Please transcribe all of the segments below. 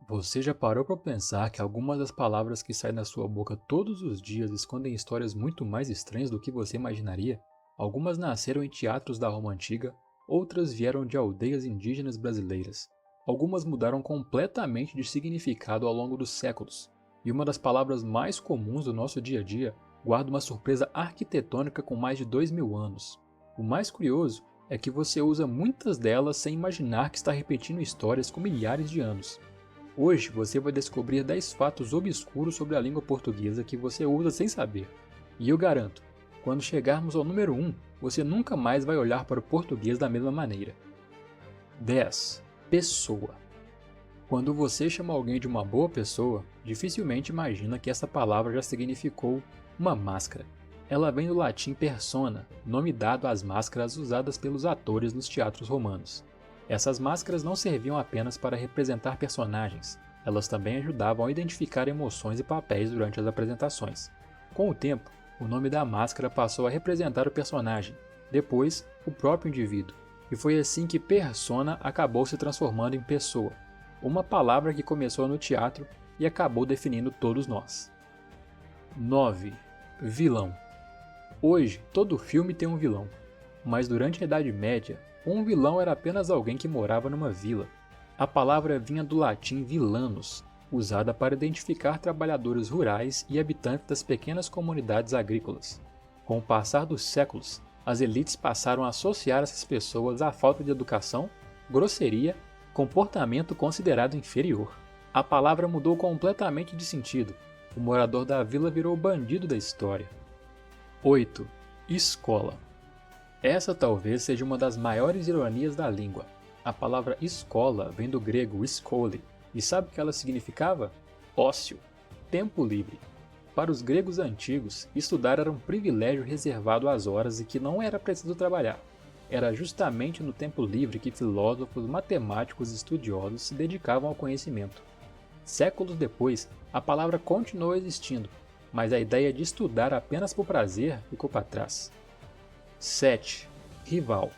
Você já parou para pensar que algumas das palavras que saem da sua boca todos os dias escondem histórias muito mais estranhas do que você imaginaria? Algumas nasceram em teatros da Roma Antiga, outras vieram de aldeias indígenas brasileiras. Algumas mudaram completamente de significado ao longo dos séculos. E uma das palavras mais comuns do nosso dia a dia guarda uma surpresa arquitetônica com mais de 2000 anos. O mais curioso é que você usa muitas delas sem imaginar que está repetindo histórias com milhares de anos. Hoje você vai descobrir 10 fatos obscuros sobre a língua portuguesa que você usa sem saber. E eu garanto, quando chegarmos ao número 1, você nunca mais vai olhar para o português da mesma maneira. 10. Pessoa. Quando você chama alguém de uma boa pessoa, dificilmente imagina que essa palavra já significou uma máscara. Ela vem do latim persona, nome dado às máscaras usadas pelos atores nos teatros romanos. Essas máscaras não serviam apenas para representar personagens, elas também ajudavam a identificar emoções e papéis durante as apresentações. Com o tempo, o nome da máscara passou a representar o personagem, depois, o próprio indivíduo, e foi assim que persona acabou se transformando em pessoa, uma palavra que começou no teatro e acabou definindo todos nós. 9. Vilão. Hoje, todo filme tem um vilão, mas durante a Idade Média, um vilão era apenas alguém que morava numa vila. A palavra vinha do latim villanos, usada para identificar trabalhadores rurais e habitantes das pequenas comunidades agrícolas. Com o passar dos séculos, as elites passaram a associar essas pessoas à falta de educação, grosseria, comportamento considerado inferior. A palavra mudou completamente de sentido. O morador da vila virou o bandido da história. 8. Escola. Essa talvez seja uma das maiores ironias da língua. A palavra escola vem do grego skole, e sabe o que ela significava? Ócio, tempo livre. Para os gregos antigos, estudar era um privilégio reservado às horas e que não era preciso trabalhar. Era justamente no tempo livre que filósofos, matemáticos e estudiosos se dedicavam ao conhecimento. Séculos depois, a palavra continuou existindo, mas a ideia de estudar apenas por prazer ficou para trás. 7. Rival.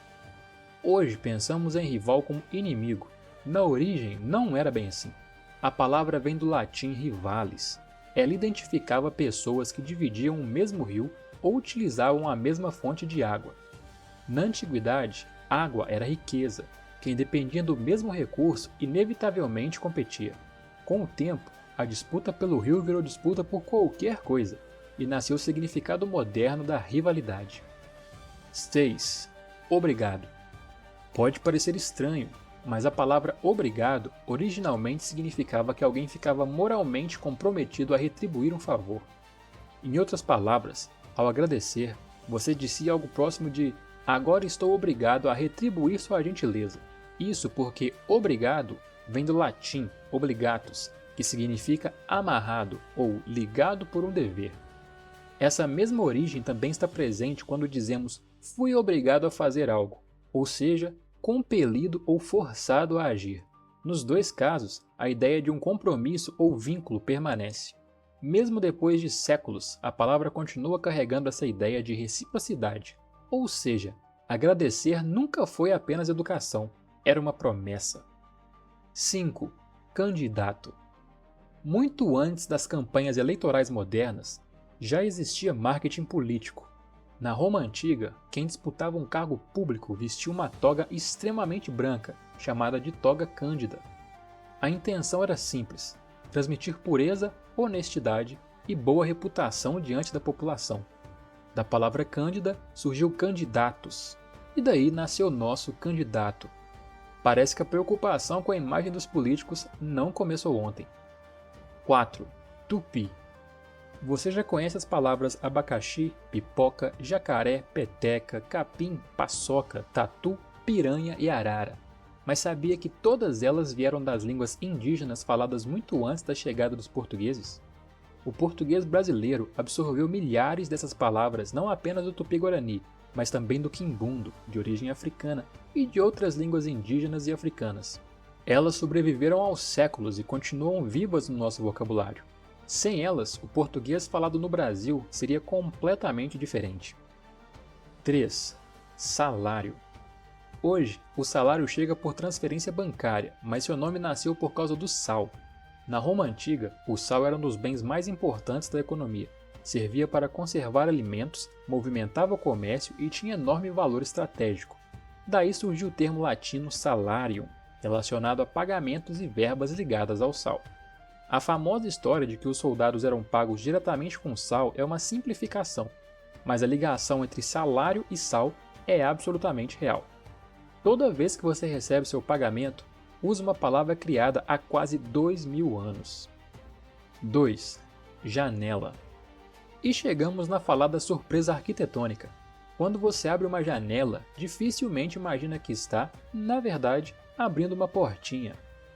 Hoje pensamos em rival como inimigo. Na origem não era bem assim. A palavra vem do latim rivalis. Ela identificava pessoas que dividiam o mesmo rio ou utilizavam a mesma fonte de água. Na antiguidade, água era riqueza. Quem dependia do mesmo recurso inevitavelmente competia. Com o tempo, a disputa pelo rio virou disputa por qualquer coisa, e nasceu o significado moderno da rivalidade. 6. Obrigado. Pode parecer estranho, mas a palavra obrigado originalmente significava que alguém ficava moralmente comprometido a retribuir um favor. Em outras palavras, ao agradecer, você dizia algo próximo de agora estou obrigado a retribuir sua gentileza. Isso porque obrigado vem do latim obligatus, que significa amarrado ou ligado por um dever. Essa mesma origem também está presente quando dizemos fui obrigado a fazer algo, ou seja, compelido ou forçado a agir. Nos dois casos, a ideia de um compromisso ou vínculo permanece. Mesmo depois de séculos, a palavra continua carregando essa ideia de reciprocidade, ou seja, agradecer nunca foi apenas educação, era uma promessa. 5. Candidato. Muito antes das campanhas eleitorais modernas, já existia marketing político. Na Roma Antiga, quem disputava um cargo público vestia uma toga extremamente branca, chamada de toga cândida. A intenção era simples: transmitir pureza, honestidade e boa reputação diante da população. Da palavra cândida surgiu candidatos, e daí nasceu o nosso candidato. Parece que a preocupação com a imagem dos políticos não começou ontem. 4. Tupi. Você já conhece as palavras abacaxi, pipoca, jacaré, peteca, capim, paçoca, tatu, piranha e arara. Mas sabia que todas elas vieram das línguas indígenas faladas muito antes da chegada dos portugueses? O português brasileiro absorveu milhares dessas palavras não apenas do tupi-guarani, mas também do quimbundo, de origem africana, e de outras línguas indígenas e africanas. Elas sobreviveram aos séculos e continuam vivas no nosso vocabulário. Sem elas, o português falado no Brasil seria completamente diferente. 3. Salário. Hoje, o salário chega por transferência bancária, mas seu nome nasceu por causa do sal. Na Roma antiga, o sal era um dos bens mais importantes da economia. Servia para conservar alimentos, movimentava o comércio e tinha enorme valor estratégico. Daí surgiu o termo latino salarium, relacionado a pagamentos e verbas ligadas ao sal. A famosa história de que os soldados eram pagos diretamente com sal é uma simplificação, mas a ligação entre salário e sal é absolutamente real. Toda vez que você recebe seu pagamento, use uma palavra criada há quase 2000 anos. 2. Janela. E chegamos na falada surpresa arquitetônica. Quando você abre uma janela, dificilmente imagina que está, na verdade, abrindo uma portinha.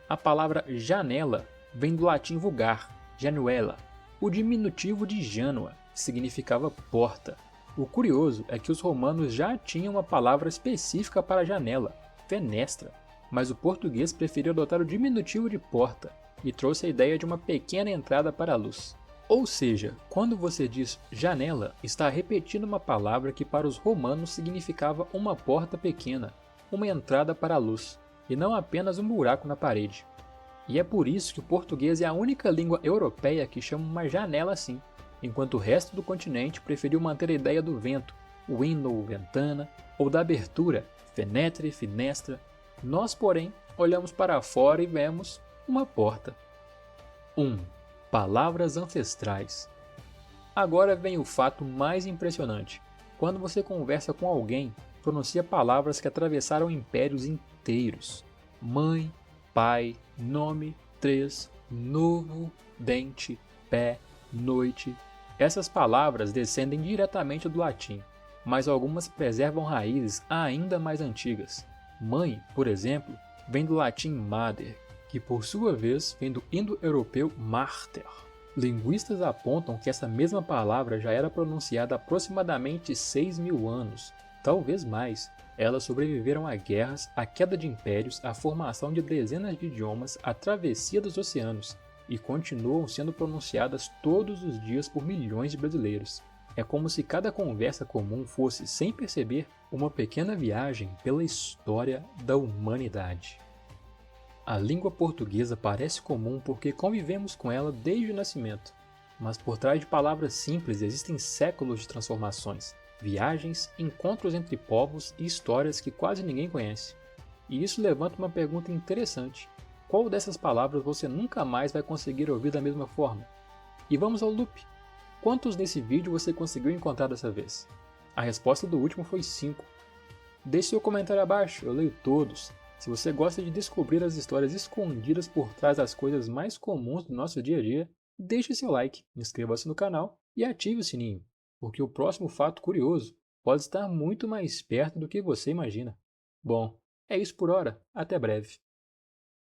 A palavra janela vem do latim vulgar, januela, o diminutivo de janua, que significava porta. O curioso é que os romanos já tinham uma palavra específica para janela, fenestra, mas o português preferiu adotar o diminutivo de porta e trouxe a ideia de uma pequena entrada para a luz. Ou seja, quando você diz janela, está repetindo uma palavra que para os romanos significava uma porta pequena, uma entrada para a luz, e não apenas um buraco na parede. E é por isso que o português é a única língua europeia que chama uma janela assim, enquanto o resto do continente preferiu manter a ideia do vento, window, ventana, ou da abertura, fenetre, finestra. Nós, porém, olhamos para fora e vemos uma porta. 1. Palavras ancestrais. Agora vem o fato mais impressionante. Quando você conversa com alguém, pronuncia palavras que atravessaram impérios inteiros. Mãe, pai, nome, três, novo, dente, pé, noite. Essas palavras descendem diretamente do latim, mas algumas preservam raízes ainda mais antigas. Mãe, por exemplo, vem do latim mater, que por sua vez vem do indo-europeu mater. Linguistas apontam que essa mesma palavra já era pronunciada há aproximadamente 6.000 anos, talvez mais. Elas sobreviveram a guerras, à queda de impérios, à formação de dezenas de idiomas, à travessia dos oceanos, e continuam sendo pronunciadas todos os dias por milhões de brasileiros. É como se cada conversa comum fosse, sem perceber, uma pequena viagem pela história da humanidade. A língua portuguesa parece comum porque convivemos com ela desde o nascimento, mas por trás de palavras simples existem séculos de transformações, viagens, encontros entre povos e histórias que quase ninguém conhece. E isso levanta uma pergunta interessante. Qual dessas palavras você nunca mais vai conseguir ouvir da mesma forma? E vamos ao loop. Quantos nesse vídeo você conseguiu encontrar dessa vez? A resposta do último foi 5. Deixe seu comentário abaixo, eu leio todos. Se você gosta de descobrir as histórias escondidas por trás das coisas mais comuns do nosso dia a dia, deixe seu like, inscreva-se no canal e ative o sininho, porque o próximo fato curioso pode estar muito mais perto do que você imagina. Bom, é isso por hora, até breve.